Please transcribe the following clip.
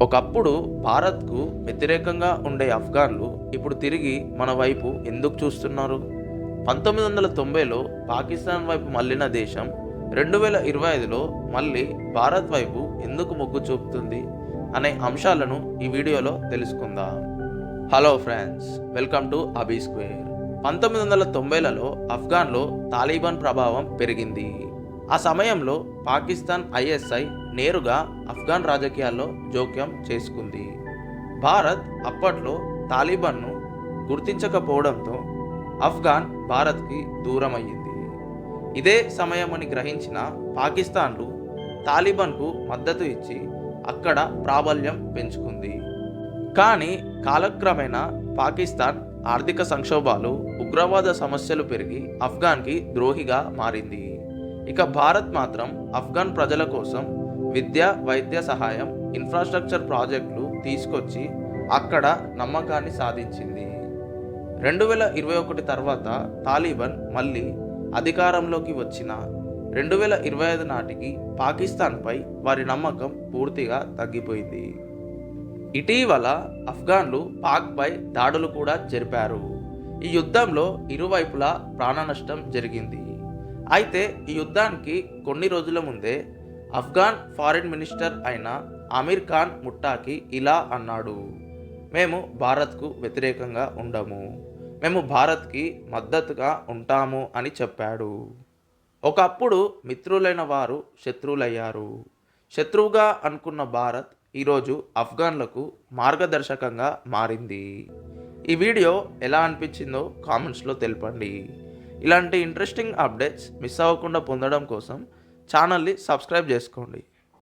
ఒకప్పుడు భారత్కు వ్యతిరేకంగా ఉండే ఆఫ్ఘన్లు ఇప్పుడు తిరిగి మన వైపు ఎందుకు చూస్తున్నారు? 1990లో పాకిస్తాన్ వైపు మళ్ళిన దేశం 2025లో మళ్ళీ భారత్ వైపు ఎందుకు మొగ్గు చూపుతుంది అనే అంశాలను ఈ వీడియోలో తెలుసుకుందాం. Hello friends, welcome to Abhi square. 1990లలో ఆఫ్ఘన్లో తాలిబాన్ ప్రభావం పెరిగింది. ఆ సమయంలో పాకిస్తాన్ ఐఎస్ఐ నేరుగా ఆఫ్ఘన్ రాజకీయాల్లో జోక్యం చేసుకుంది. భారత్ అప్పట్లో తాలిబాన్ను గుర్తించకపోవడంతో ఆఫ్ఘన్ భారత్కి దూరం అయ్యింది. ఇదే సమయమని గ్రహించిన పాకిస్తాన్లు తాలిబాన్కు మద్దతు ఇచ్చి అక్కడ ప్రాబల్యం పెంచుకుంది. కానీ కాలక్రమేణా పాకిస్తాన్ ఆర్థిక సంక్షోభాలు, ఉగ్రవాద సమస్యలు పెరిగి ఆఫ్ఘన్కి ద్రోహిగా మారింది. ఇక భారత్ మాత్రం ఆఫ్ఘన్ ప్రజల కోసం విద్య, వైద్య సహాయం, ఇన్ఫ్రాస్ట్రక్చర్ ప్రాజెక్టులు తీసుకొచ్చి అక్కడ నమ్మకాన్ని సాధించింది. 2021 తర్వాత తాలిబాన్ మళ్ళీ అధికారంలోకి వచ్చిన 2025 నాటికి పాకిస్తాన్పై వారి నమ్మకం పూర్తిగా తగ్గిపోయింది. ఇటీవల ఆఫ్ఘన్లు పాక్పై దాడులు కూడా జరిపారు. ఈ యుద్ధంలో ఇరువైపులా ప్రాణ నష్టం జరిగింది. అయితే ఈ యుద్ధానికి కొన్ని రోజుల ముందే ఆఫ్ఘన్ ఫారిన్ మినిస్టర్ అయిన ఆమీర్ ఖాన్ ముట్టాకి ఇలా అన్నాడు: మేము భారత్కు వ్యతిరేకంగా ఉండము, మేము భారత్కి మద్దతుగా ఉంటాము అని చెప్పాడు. ఒకప్పుడు మిత్రులైన వారు శత్రువులయ్యారు. శత్రువుగా అనుకున్న భారత్ ఈరోజు ఆఫ్ఘన్లకు మార్గదర్శకంగా మారింది. ఈ వీడియో ఎలా అనిపించిందో కామెంట్స్లో తెలపండి. ఇలాంటి ఇంట్రెస్టింగ్ అప్డేట్స్ మిస్ అవ్వకుండా పొందడం కోసం ఛానల్ని సబ్స్క్రైబ్ చేసుకోండి.